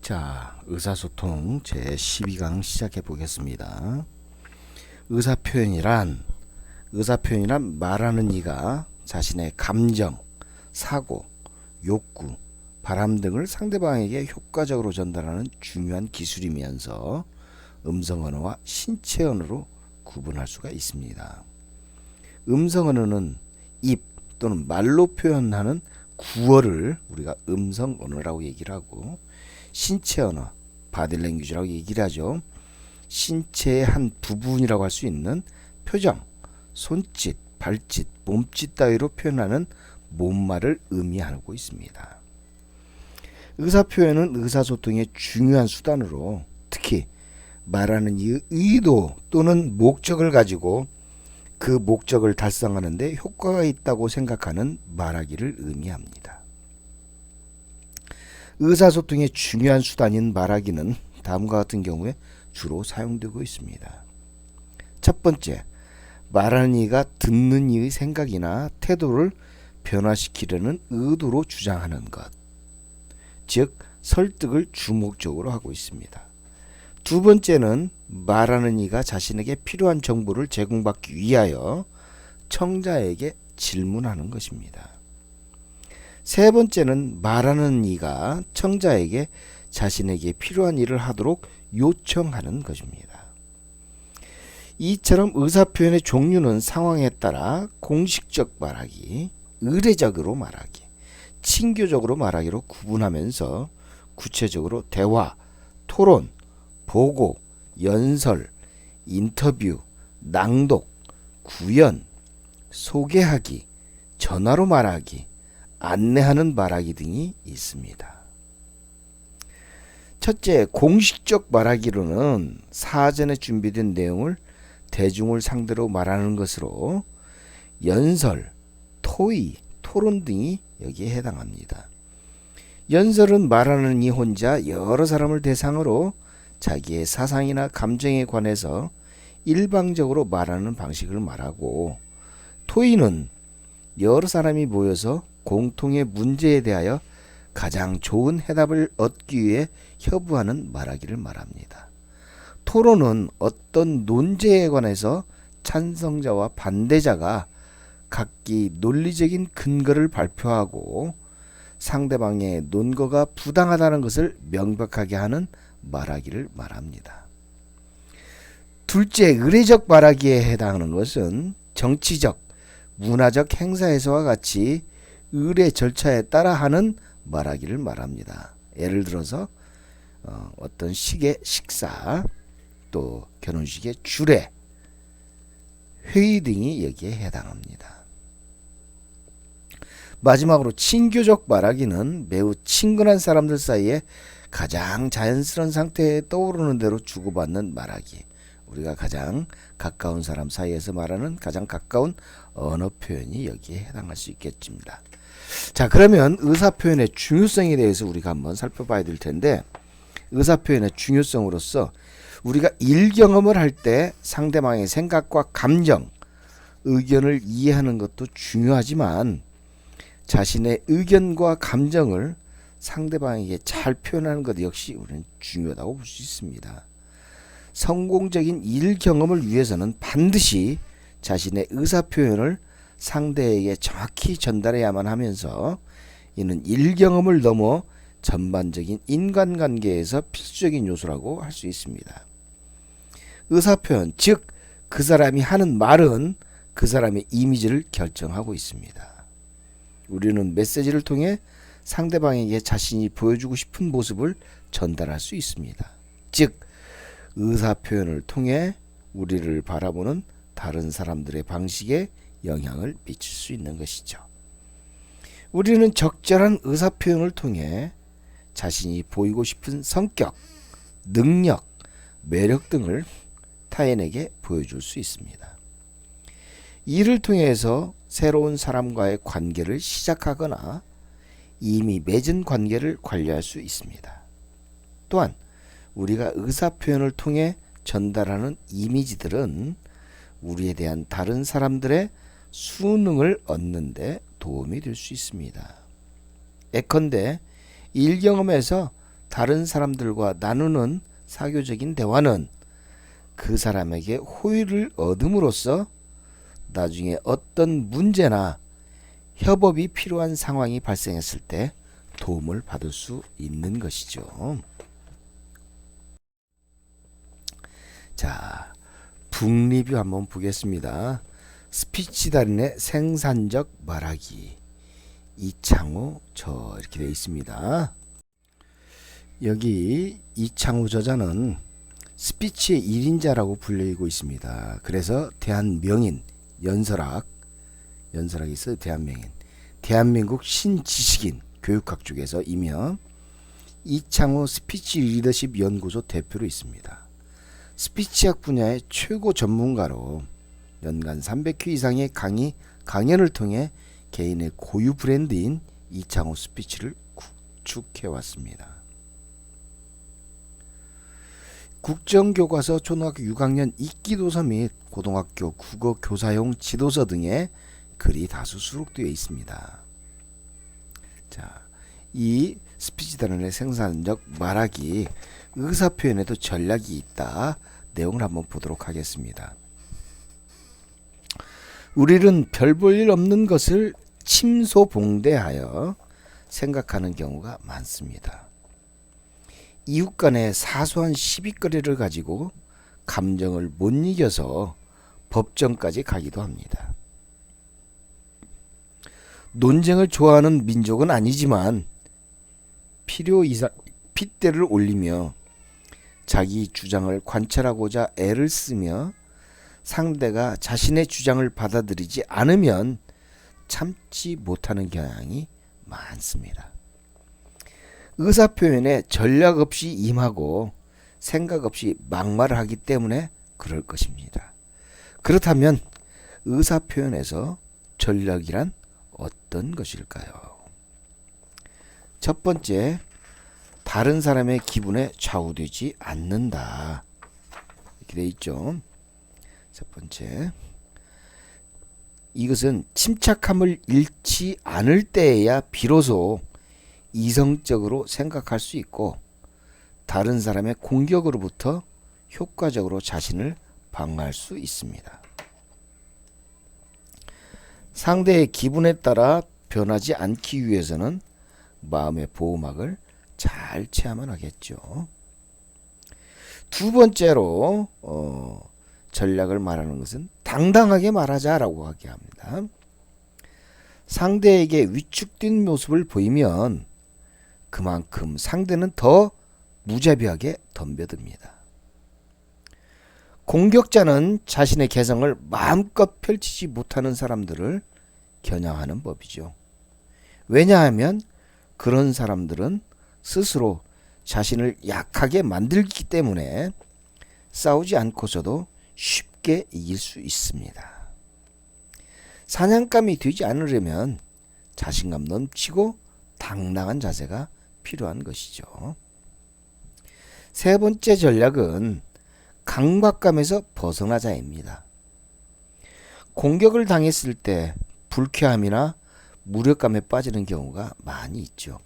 자, 의사소통 제12강 시작해 보겠습니다. 의사표현이란 말하는 이가 자신의 감정, 사고, 욕구, 바람 등을 상대방에게 효과적으로 전달하는 중요한 기술이면서 음성언어와 신체언어로 구분할 수가 있습니다. 음성언어는 입 또는 말로 표현하는 구어를 우리가 음성언어라고 얘기를 하고, 신체언어, 바디랭귀지라고 얘기를 하죠. 신체의 한 부분이라고 할 수 있는 표정, 손짓, 발짓, 몸짓 따위로 표현하는 몸말을 의미하고 있습니다. 의사표현은 의사소통의 중요한 수단으로 특히 말하는 이의 의도 또는 목적을 가지고 그 목적을 달성하는 데 효과가 있다고 생각하는 말하기를 의미합니다. 의사소통의 중요한 수단인 말하기는 다음과 같은 경우에 주로 사용되고 있습니다. 첫 번째, 말하는 이가 듣는 이의 생각이나 태도를 변화시키려는 의도로 주장하는 것, 즉 설득을 주목적으로 하고 있습니다. 두 번째는 말하는 이가 자신에게 필요한 정보를 제공받기 위하여 청자에게 질문하는 것입니다. 세 번째는 말하는 이가 청자에게 자신에게 필요한 일을 하도록 요청하는 것입니다. 이처럼 의사표현의 종류는 상황에 따라 공식적 말하기, 의례적으로 말하기, 친교적으로 말하기로 구분하면서 구체적으로 대화, 토론, 보고, 연설, 인터뷰, 낭독, 구연, 소개하기, 전화로 말하기, 안내하는 말하기 등이 있습니다. 첫째, 공식적 말하기로는 사전에 준비된 내용을 대중을 상대로 말하는 것으로 연설, 토의, 토론 등이 여기에 해당합니다. 연설은 말하는 이 혼자 여러 사람을 대상으로 자기의 사상이나 감정에 관해서 일방적으로 말하는 방식을 말하고, 토의는 여러 사람이 모여서 공통의 문제에 대하여 가장 좋은 해답을 얻기 위해 협의하는 말하기를 말합니다. 토론은 어떤 논제에 관해서 찬성자와 반대자가 각기 논리적인 근거를 발표하고 상대방의 논거가 부당하다는 것을 명백하게 하는 말하기를 말합니다. 둘째, 의례적 말하기에 해당하는 것은 정치적, 문화적 행사에서와 같이 의례 절차에 따라 하는 말하기를 말합니다. 예를 들어서 어떤 식의 식사, 또 결혼식의 주례, 회의 등이 여기에 해당합니다. 마지막으로 친교적 말하기는 매우 친근한 사람들 사이에 가장 자연스러운 상태에 떠오르는 대로 주고받는 말하기, 우리가 가장 가까운 사람 사이에서 말하는 가장 가까운 언어 표현이 여기에 해당할 수 있겠습니다. 자, 그러면 의사표현의 중요성에 대해서 우리가 한번 살펴봐야 될 텐데, 의사표현의 중요성으로서 우리가 일경험을 할 때 상대방의 생각과 감정, 의견을 이해하는 것도 중요하지만 자신의 의견과 감정을 상대방에게 잘 표현하는 것 역시 우리는 중요하다고 볼 수 있습니다. 성공적인 일 경험을 위해서는 반드시 자신의 의사표현을 상대에게 정확히 전달해야만 하면서 이는 일 경험을 넘어 전반적인 인간관계에서 필수적인 요소라고 할 수 있습니다. 의사표현, 즉 그 사람이 하는 말은 그 사람의 이미지를 결정하고 있습니다. 우리는 메시지를 통해 상대방에게 자신이 보여주고 싶은 모습을 전달할 수 있습니다. 즉 의사표현을 통해 우리를 바라보는 다른 사람들의 방식에 영향을 미칠 수 있는 것이죠. 우리는 적절한 의사표현을 통해 자신이 보이고 싶은 성격, 능력, 매력 등을 타인에게 보여줄 수 있습니다. 이를 통해서 새로운 사람과의 관계를 시작하거나 이미 맺은 관계를 관리할 수 있습니다. 또한 우리가 의사표현을 통해 전달하는 이미지들은 우리에 대한 다른 사람들의 수능을 얻는 데 도움이 될 수 있습니다. 예컨대 일경험에서 다른 사람들과 나누는 사교적인 대화는 그 사람에게 호의를 얻음으로써 나중에 어떤 문제나 협업이 필요한 상황이 발생했을 때 도움을 받을 수 있는 것이죠. 자, 북리뷰 한번 보겠습니다. 스피치 달인의 생산적 말하기. 이창우 저 이렇게 되어 있습니다. 여기 이창우 저자는 스피치의 1인자라고 불리고 있습니다. 그래서 대한명인 연설학이 있어요. 대한명인 대한민국 신지식인 교육학 쪽에서이며 이창우 스피치 리더십 연구소 대표로 있습니다. 스피치학 분야의 최고 전문가로 연간 300회 이상의 강연을 통해 개인의 고유 브랜드인 이창우 스피치를 구축해왔습니다. 국정교과서 초등학교 6학년 읽기도서 및 고등학교 국어 교사용 지도서 등의 글이 다수 수록되어 있습니다. 자, 이 스피치 단원의 생산적 말하기, 의사표현에도 전략이 있다. 내용을 한번 보도록 하겠습니다. 우리는 별 볼 일 없는 것을 침소봉대하여 생각하는 경우가 많습니다. 이웃 간의 사소한 시비거리를 가지고 감정을 못 이겨서 법정까지 가기도 합니다. 논쟁을 좋아하는 민족은 아니지만 필요 이상 핏대를 올리며 자기 주장을 관철하고자 애를 쓰며 상대가 자신의 주장을 받아들이지 않으면 참지 못하는 경향이 많습니다. 의사표현에 전략 없이 임하고 생각 없이 막말을 하기 때문에 그럴 것입니다. 그렇다면 의사표현에서 전략이란 어떤 것일까요? 첫 번째, 다른 사람의 기분에 좌우되지 않는다. 이렇게 되어 있죠. 첫 번째, 이것은 침착함을 잃지 않을 때에야 비로소 이성적으로 생각할 수 있고 다른 사람의 공격으로부터 효과적으로 자신을 방어할 수 있습니다. 상대의 기분에 따라 변하지 않기 위해서는 마음의 보호막을 잘 채야만 하겠죠. 두 번째로 전략을 말하는 것은 당당하게 말하자라고 하게 합니다. 상대에게 위축된 모습을 보이면 그만큼 상대는 더 무자비하게 덤벼듭니다. 공격자는 자신의 개성을 마음껏 펼치지 못하는 사람들을 겨냥하는 법이죠. 왜냐하면 그런 사람들은 스스로 자신을 약하게 만들기 때문에 싸우지 않고서도 쉽게 이길 수 있습니다. 사냥감이 되지 않으려면 자신감 넘치고 당당한 자세가 필요한 것이죠. 세 번째 전략은 강박감에서 벗어나자입니다. 공격을 당했을 때 불쾌함이나 무력감에 빠지는 경우가 많이 있죠.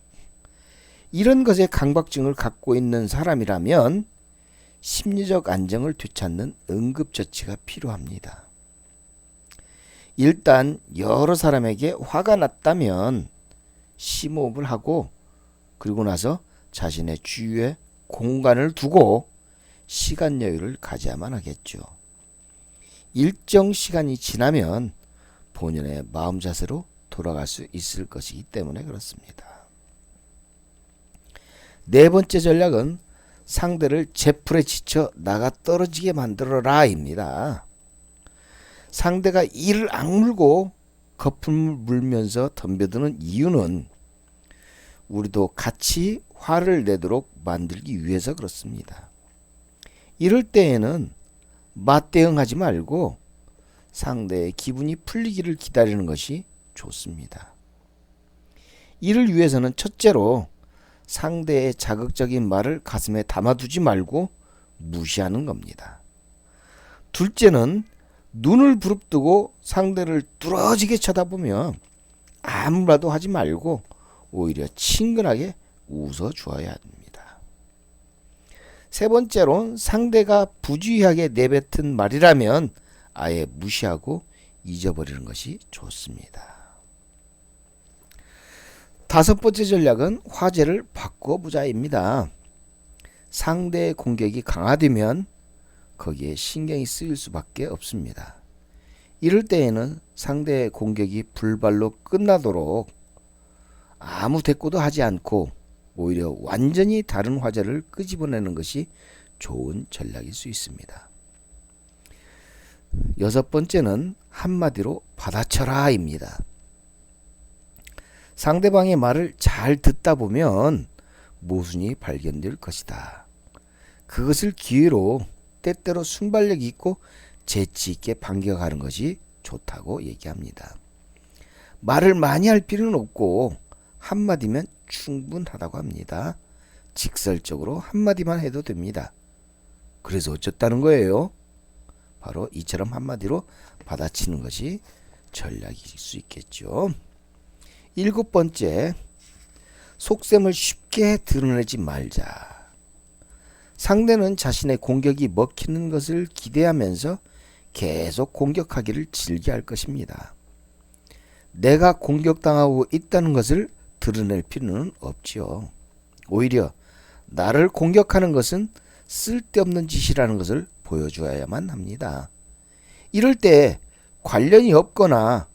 이런 것에 강박증을 갖고 있는 사람이라면 심리적 안정을 되찾는 응급처치가 필요합니다. 일단 여러 사람에게 화가 났다면 심호흡을 하고 그리고 나서 자신의 주위에 공간을 두고 시간 여유를 가져야만 하겠죠. 일정 시간이 지나면 본연의 마음 자세로 돌아갈 수 있을 것이기 때문에 그렇습니다. 네 번째 전략은 상대를 제풀에 지쳐 나가 떨어지게 만들어라입니다. 상대가 이를 악물고 거품을 물면서 덤벼드는 이유는 우리도 같이 화를 내도록 만들기 위해서 그렇습니다. 이럴 때에는 맞대응하지 말고 상대의 기분이 풀리기를 기다리는 것이 좋습니다. 이를 위해서는 첫째로 상대의 자극적인 말을 가슴에 담아두지 말고 무시하는 겁니다. 둘째는 눈을 부릅뜨고 상대를 뚫어지게 쳐다보며 아무 말도 하지 말고 오히려 친근하게 웃어 주어야 합니다. 세 번째로 상대가 부주의하게 내뱉은 말이라면 아예 무시하고 잊어버리는 것이 좋습니다. 다섯 번째 전략은 화제를 바꿔보자입니다. 상대의 공격이 강화되면 거기에 신경이 쓰일 수밖에 없습니다. 이럴 때에는 상대의 공격이 불발로 끝나도록 아무 대꾸도 하지 않고 오히려 완전히 다른 화제를 끄집어내는 것이 좋은 전략일 수 있습니다. 여섯 번째는 한마디로 받아쳐라입니다. 상대방의 말을 잘 듣다 보면 모순이 발견될 것이다. 그것을 기회로 때때로 순발력 있고 재치 있게 반격하는 것이 좋다고 얘기합니다. 말을 많이 할 필요는 없고 한마디면 충분하다고 합니다. 직설적으로 한마디만 해도 됩니다. 그래서 어쩌다는 거예요? 바로 이처럼 한마디로 받아치는 것이 전략일 수 있겠죠. 일곱 번째, 속셈을 쉽게 드러내지 말자. 상대는 자신의 공격이 먹히는 것을 기대하면서 계속 공격하기를 즐겨할 것입니다. 내가 공격당하고 있다는 것을 드러낼 필요는 없지요. 오히려 나를 공격하는 것은 쓸데없는 짓이라는 것을 보여줘야만 합니다. 이럴 때 관련이 없거나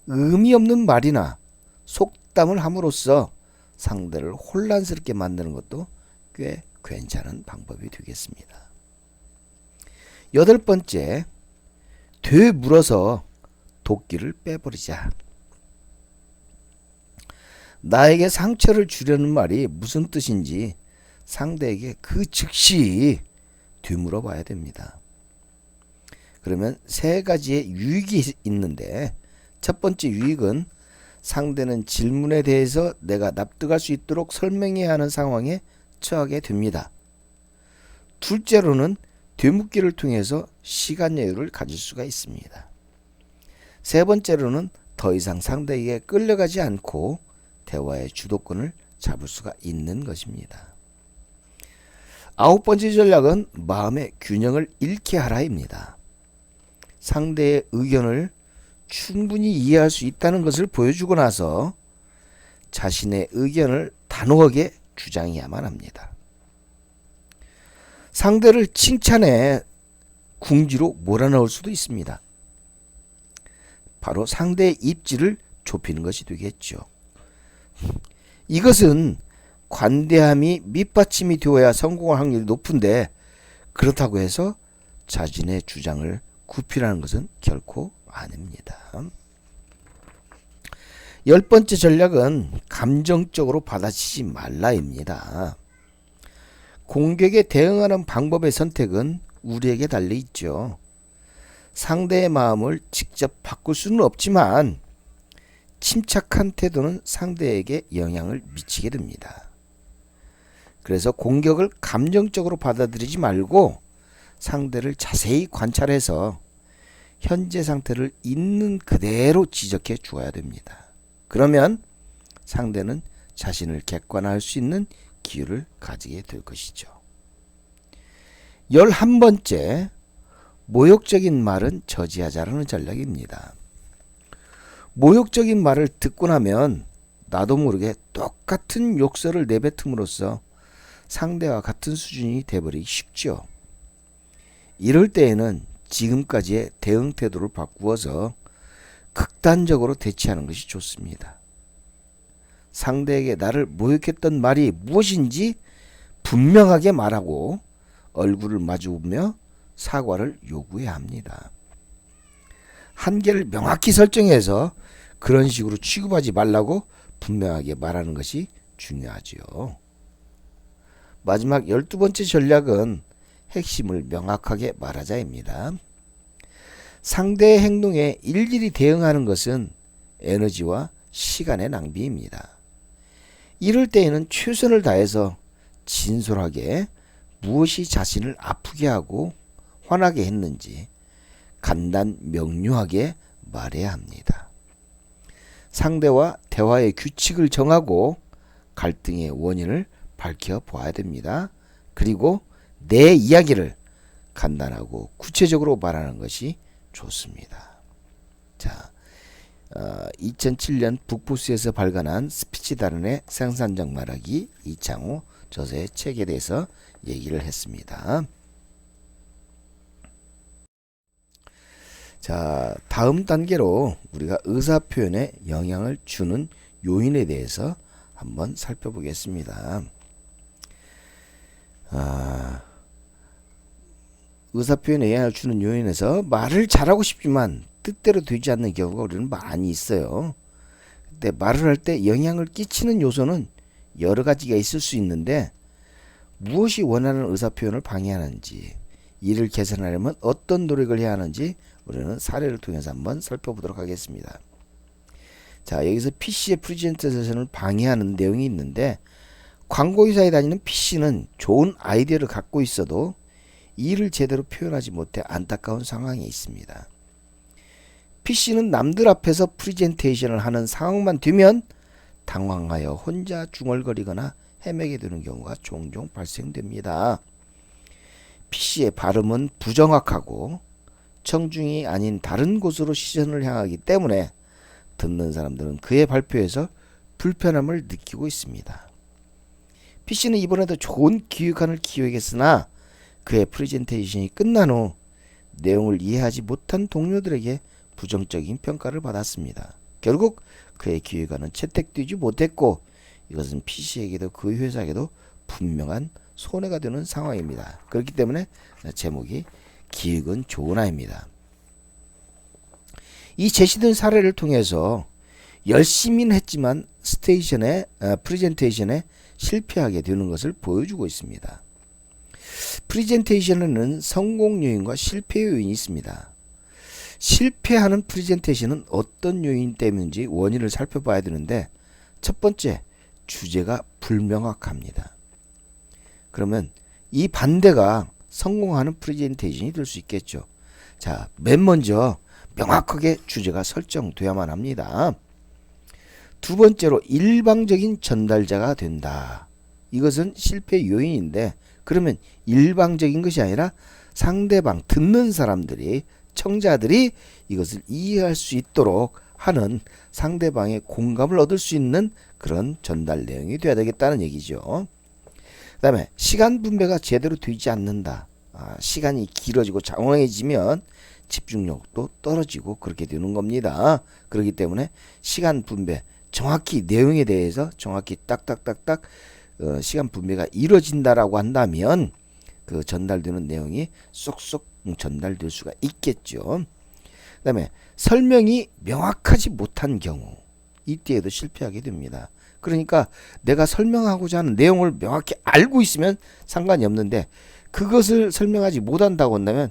의미 없는 말이나 속담을 함으로써 상대를 혼란스럽게 만드는 것도 꽤 괜찮은 방법이 되겠습니다. 여덟 번째, 되물어서 도끼를 빼버리자. 나에게 상처를 주려는 말이 무슨 뜻인지 상대에게 그 즉시 되물어 봐야 됩니다. 그러면 세 가지의 유익이 있는데, 첫 번째 유익은 상대는 질문에 대해서 내가 납득할 수 있도록 설명해야 하는 상황에 처하게 됩니다. 둘째로는 되묻기를 통해서 시간 여유를 가질 수가 있습니다. 세 번째로는 더 이상 상대에게 끌려가지 않고 대화의 주도권을 잡을 수가 있는 것입니다. 아홉 번째 전략은 마음의 균형을 잃게 하라입니다. 상대의 의견을 충분히 이해할 수 있다는 것을 보여주고 나서 자신의 의견을 단호하게 주장해야만 합니다. 상대를 칭찬해 궁지로 몰아넣을 수도 있습니다. 바로 상대의 입지를 좁히는 것이 되겠죠. 이것은 관대함이 밑받침이 되어야 성공할 확률이 높은데, 그렇다고 해서 자신의 주장을 굽히라는 것은 결코 아닙니다. 열 번째 전략은 감정적으로 받아치지 말라입니다. 공격에 대응하는 방법의 선택은 우리에게 달려 있죠. 상대의 마음을 직접 바꿀 수는 없지만 침착한 태도는 상대에게 영향을 미치게 됩니다. 그래서 공격을 감정적으로 받아들이지 말고 상대를 자세히 관찰해서 현재 상태를 있는 그대로 지적해 주어야 됩니다. 그러면 상대는 자신을 객관화할 수 있는 기회를 가지게 될 것이죠. 11번째, 모욕적인 말은 저지하자라는 전략입니다. 모욕적인 말을 듣고 나면 나도 모르게 똑같은 욕설을 내뱉음으로써 상대와 같은 수준이 되어버리기 쉽죠. 이럴 때에는 지금까지의 대응 태도를 바꾸어서 극단적으로 대치하는 것이 좋습니다. 상대에게 나를 모욕했던 말이 무엇인지 분명하게 말하고 얼굴을 마주보며 사과를 요구해야 합니다. 한계를 명확히 설정해서 그런 식으로 취급하지 말라고 분명하게 말하는 것이 중요하지요. 마지막 12번째 전략은 핵심을 명확하게 말하자입니다. 상대의 행동에 일일이 대응하는 것은 에너지와 시간의 낭비입니다. 이럴 때에는 최선을 다해서 진솔하게 무엇이 자신을 아프게 하고 화나게 했는지 간단 명료하게 말해야 합니다. 상대와 대화의 규칙을 정하고 갈등의 원인을 밝혀보아야 됩니다. 그리고 내 이야기를 간단하고 구체적으로 말하는 것이 좋습니다. 자, 2007년 북부스에서 발간한 스피치 단원의 생산적 말하기 이창호 저서의 책에 대해서 얘기를 했습니다. 자, 다음 단계로 우리가 의사표현에 영향을 주는 요인에 대해서 한번 살펴보겠습니다. 의사표현에 영향을 주는 요인에서 말을 잘하고 싶지만 뜻대로 되지 않는 경우가 우리는 많이 있어요. 근데 말을 할 때 영향을 끼치는 요소는 여러 가지가 있을 수 있는데 무엇이 원하는 의사표현을 방해하는지, 이를 개선하려면 어떤 노력을 해야 하는지 우리는 사례를 통해서 한번 살펴보도록 하겠습니다. 자, 여기서 PC의 프레젠테이션을 방해하는 내용이 있는데, 광고회사에 다니는 PC는 좋은 아이디어를 갖고 있어도 이를 제대로 표현하지 못해 안타까운 상황에 있습니다. PC는 남들 앞에서 프레젠테이션을 하는 상황만 되면 당황하여 혼자 중얼거리거나 헤매게 되는 경우가 종종 발생됩니다. PC의 발음은 부정확하고 청중이 아닌 다른 곳으로 시선을 향하기 때문에 듣는 사람들은 그의 발표에서 불편함을 느끼고 있습니다. PC는 이번에도 좋은 기획안을 기획했으나 그의 프레젠테이션이 끝난 후 내용을 이해하지 못한 동료들에게 부정적인 평가를 받았습니다. 결국 그의 기획안은 채택되지 못했고 이것은 PC에게도 그 회사에게도 분명한 손해가 되는 상황입니다. 그렇기 때문에 제목이 기획은 좋은 아이입니다. 이 제시된 사례를 통해서 열심히는 했지만 프레젠테이션에 실패하게 되는 것을 보여주고 있습니다. 프레젠테이션에는 성공 요인과 실패 요인이 있습니다. 실패하는 프레젠테이션은 어떤 요인 때문인지 원인을 살펴봐야 되는데, 첫 번째, 주제가 불명확합니다. 그러면 이 반대가 성공하는 프레젠테이션이 될 수 있겠죠. 자, 맨 먼저 명확하게 주제가 설정돼야만 합니다. 두 번째로 일방적인 전달자가 된다. 이것은 실패 요인인데, 그러면 일방적인 것이 아니라 상대방, 듣는 사람들이, 청자들이 이것을 이해할 수 있도록 하는, 상대방의 공감을 얻을 수 있는 그런 전달 내용이 되어야 되겠다는 얘기죠. 그 다음에 시간 분배가 제대로 되지 않는다. 시간이 길어지고 장황해지면 집중력도 떨어지고 그렇게 되는 겁니다. 그렇기 때문에 시간 분배, 정확히 내용에 대해서 정확히 딱딱딱딱 시간 분배가 이루어진다라고 한다면 그 전달되는 내용이 쏙쏙 전달될 수가 있겠죠. 그 다음에 설명이 명확하지 못한 경우, 이때에도 실패하게 됩니다. 그러니까 내가 설명하고자 하는 내용을 명확히 알고 있으면 상관이 없는데 그것을 설명하지 못한다고 한다면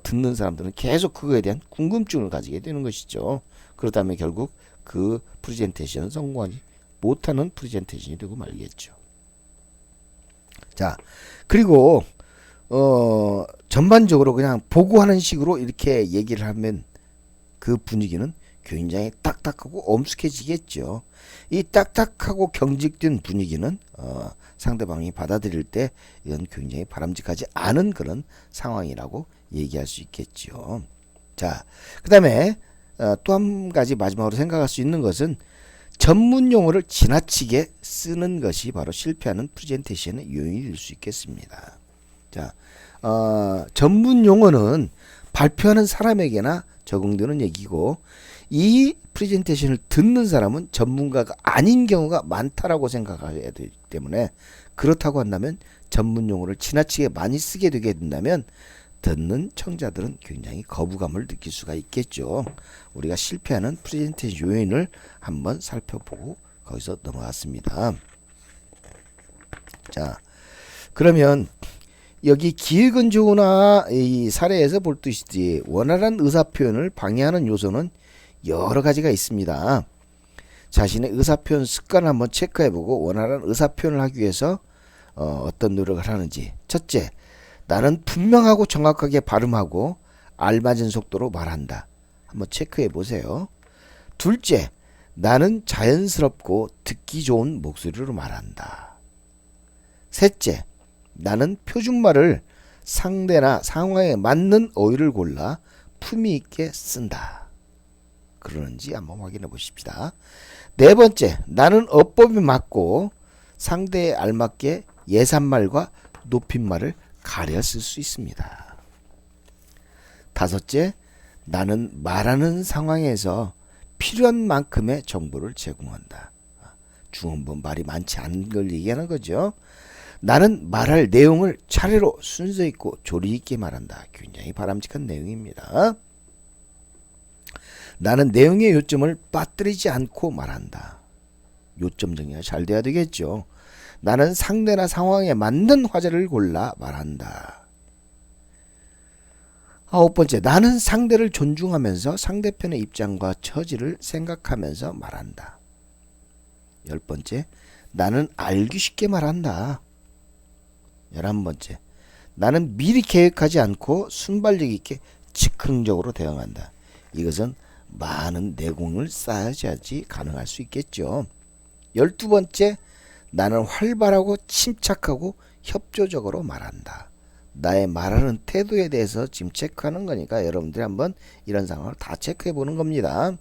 듣는 사람들은 계속 그거에 대한 궁금증을 가지게 되는 것이죠. 그렇다면 결국 그 프레젠테이션은 성공하지 못하는 프레젠테이션이 되고 말겠죠. 자, 그리고 전반적으로 그냥 보고하는 식으로 이렇게 얘기를 하면 그 분위기는 굉장히 딱딱하고 엄숙해지겠죠. 이 딱딱하고 경직된 분위기는 상대방이 받아들일 때 이건 굉장히 바람직하지 않은 그런 상황이라고 얘기할 수 있겠죠. 자, 그 다음에 또 한 가지 마지막으로 생각할 수 있는 것은 전문 용어를 지나치게 쓰는 것이 바로 실패하는 프레젠테이션의 요인이 될 수 있겠습니다. 자, 전문 용어는 발표하는 사람에게나 적용되는 얘기고, 이 프레젠테이션을 듣는 사람은 전문가가 아닌 경우가 많다라고 생각해야 되기 때문에, 그렇다고 한다면 전문 용어를 지나치게 많이 쓰게 되게 된다면 듣는 청자들은 굉장히 거부감을 느낄 수가 있겠죠. 우리가 실패하는 프레젠테이션 요인을 한번 살펴보고 거기서 넘어갔습니다. 자, 그러면 여기 기획은 좋으나 이 사례에서 볼 듯이 원활한 의사표현을 방해하는 요소는 여러 가지가 있습니다. 자신의 의사표현 습관을 한번 체크해보고 원활한 의사표현을 하기 위해서 어떤 노력을 하는지. 첫째, 나는 분명하고 정확하게 발음하고 알맞은 속도로 말한다. 한번 체크해 보세요. 둘째, 나는 자연스럽고 듣기 좋은 목소리로 말한다. 셋째, 나는 표준말을 상대나 상황에 맞는 어휘를 골라 품위 있게 쓴다. 그러는지 한번 확인해 보십시다. 네 번째, 나는 어법에 맞고 상대에 알맞게 예산말과 높임말을 가려 쓸 수 있습니다. 다섯째, 나는 말하는 상황에서 필요한 만큼의 정보를 제공한다. 중원본 말이 많지 않은 걸 얘기하는 거죠. 나는 말할 내용을 차례로 순서 있고 조리 있게 말한다. 굉장히 바람직한 내용입니다. 나는 내용의 요점을 빠뜨리지 않고 말한다. 요점 정리가 잘 돼야 되겠죠. 나는 상대나 상황에 맞는 화제를 골라 말한다. 아홉 번째, 나는 상대를 존중하면서 상대편의 입장과 처지를 생각하면서 말한다. 열 번째, 나는 알기 쉽게 말한다. 11번째, 나는 미리 계획하지 않고 순발력 있게 즉흥적으로 대응한다. 이것은 많은 내공을 쌓아야지 가능할 수 있겠죠. 12번째, 나는 활발하고 침착하고 협조적으로 말한다. 나의 말하는 태도에 대해서 지금 체크하는 거니까 여러분들이 한번 이런 상황을 다 체크해 보는 겁니다.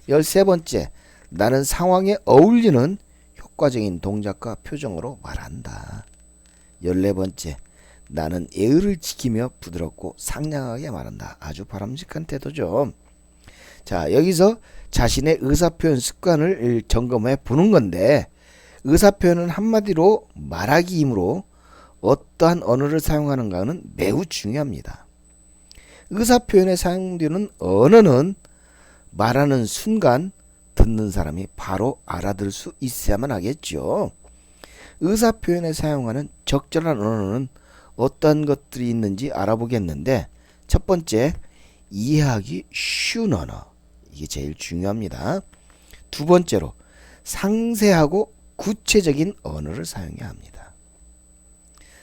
13번째, 나는 상황에 어울리는 효과적인 동작과 표정으로 말한다. 14번째, 나는 예의를 지키며 부드럽고 상냥하게 말한다. 아주 바람직한 태도죠. 자, 여기서 자신의 의사표현 습관을 점검해 보는 건데, 의사표현은 한마디로 말하기이므로 어떠한 언어를 사용하는가는 매우 중요합니다. 의사표현에 사용되는 언어는 말하는 순간 듣는 사람이 바로 알아들 수 있어야만 하겠죠. 의사표현에 사용하는 적절한 언어는 어떤 것들이 있는지 알아보겠는데, 첫 번째, 이해하기 쉬운 언어. 이게 제일 중요합니다. 두 번째로, 상세하고 구체적인 언어를 사용해야 합니다.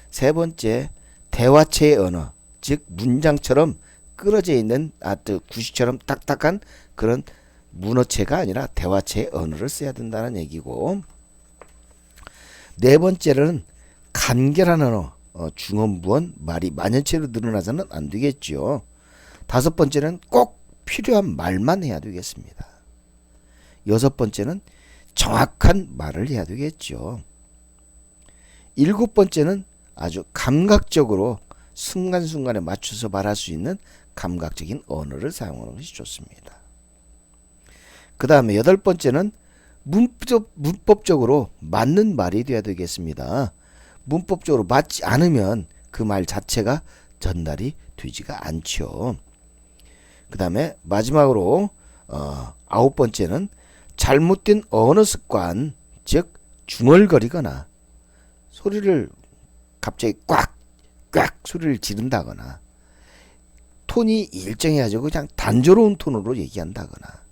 세 번째, 대화체의 언어, 즉 문장처럼 끌어져 있는 구시처럼 딱딱한 그런 문어체가 아니라 대화체의 언어를 써야 된다는 얘기고, 네 번째는 간결한 언어, 중언부언, 말이 만연체로 늘어나서는 안 되겠죠. 다섯 번째는 꼭 필요한 말만 해야 되겠습니다. 여섯 번째는 정확한 말을 해야 되겠죠. 일곱 번째는 아주 감각적으로 순간순간에 맞춰서 말할 수 있는 감각적인 언어를 사용하는 것이 좋습니다. 그 다음에 여덟 번째는 문법적으로 맞는 말이 되어야 되겠습니다. 문법적으로 맞지 않으면 그 말 자체가 전달이 되지가 않죠. 그 다음에 마지막으로 아홉 번째는 잘못된 언어 습관, 즉 중얼거리거나 소리를 갑자기 꽉 소리를 지른다거나 톤이 일정해가지고 그냥 단조로운 톤으로 얘기한다거나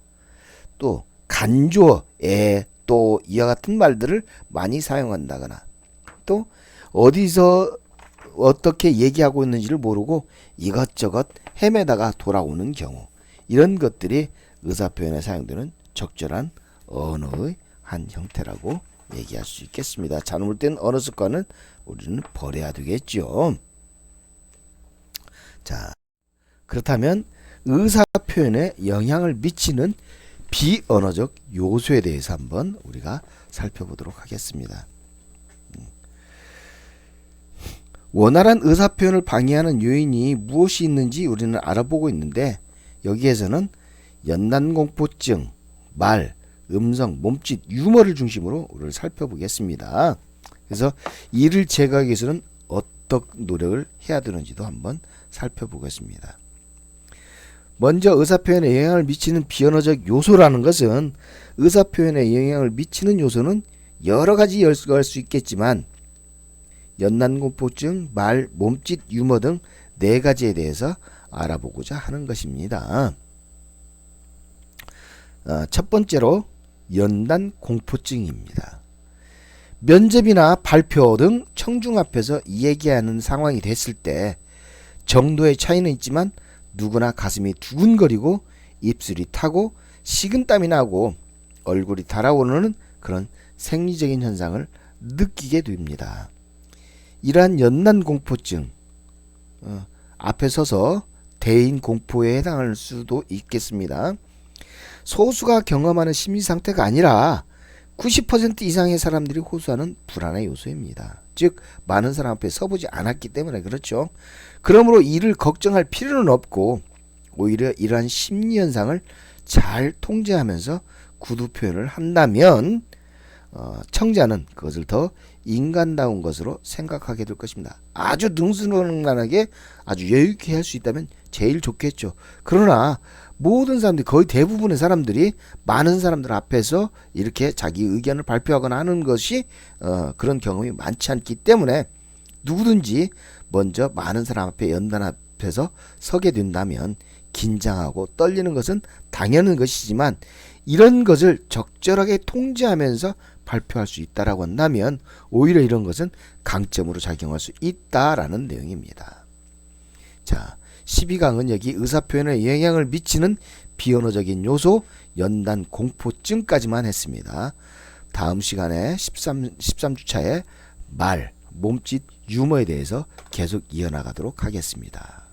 또 간주어, 또 이와 같은 말들을 많이 사용한다거나 또 어디서 어떻게 얘기하고 있는지를 모르고 이것저것 헤매다가 돌아오는 경우, 이런 것들이 의사표현에 사용되는 적절한 언어의 한 형태라고 얘기할 수 있겠습니다. 잘못된 언어 습관은 우리는 버려야 되겠죠. 자, 그렇다면 의사표현에 영향을 미치는 비언어적 요소에 대해서 한번 우리가 살펴보도록 하겠습니다. 원활한 의사표현을 방해하는 요인이 무엇이 있는지 우리는 알아보고 있는데, 여기에서는 연난공포증, 말, 음성, 몸짓, 유머를 중심으로 우리를 살펴보겠습니다. 그래서 이를 제거하기 위해서는 어떤 노력을 해야 되는지도 한번 살펴보겠습니다. 먼저 의사표현에 영향을 미치는 비언어적 요소라는 것은, 의사표현에 영향을 미치는 요소는 여러 가지 할 수 있겠지만 연난공포증, 말, 몸짓, 유머 등 네 가지에 대해서 알아보고자 하는 것입니다. 첫 번째로 연난공포증입니다. 면접이나 발표 등 청중 앞에서 얘기하는 상황이 됐을 때 정도의 차이는 있지만 누구나 가슴이 두근거리고 입술이 타고 식은땀이 나고 얼굴이 달아오르는 그런 생리적인 현상을 느끼게 됩니다. 이러한 연난공포증, 앞에 서서 대인 공포에 해당할 수도 있겠습니다. 소수가 경험하는 심리 상태가 아니라 90% 이상의 사람들이 호소하는 불안의 요소입니다. 즉 많은 사람 앞에 서보지 않았기 때문에 그렇죠. 그러므로 이를 걱정할 필요는 없고 오히려 이러한 심리 현상을 잘 통제하면서 구두 표현을 한다면 청자는 그것을 더 인간다운 것으로 생각하게 될 것입니다. 아주 능수능란하게 아주 여유있게 할 수 있다면 제일 좋겠죠. 그러나 모든 사람들이 거의 대부분의 사람들이 많은 사람들 앞에서 이렇게 자기 의견을 발표하거나 하는 것이 그런 경험이 많지 않기 때문에 누구든지 먼저 많은 사람 앞에 연단 앞에서 서게 된다면 긴장하고 떨리는 것은 당연한 것이지만 이런 것을 적절하게 통제하면서 발표할 수 있다라고 한다면 오히려 이런 것은 강점으로 작용할 수 있다라는 내용입니다. 자, 12강은 여기 의사표현에 영향을 미치는 비언어적인 요소, 연단 공포증까지만 했습니다. 다음 시간에 13주차의 말, 몸짓, 유머에 대해서 계속 이어나가도록 하겠습니다.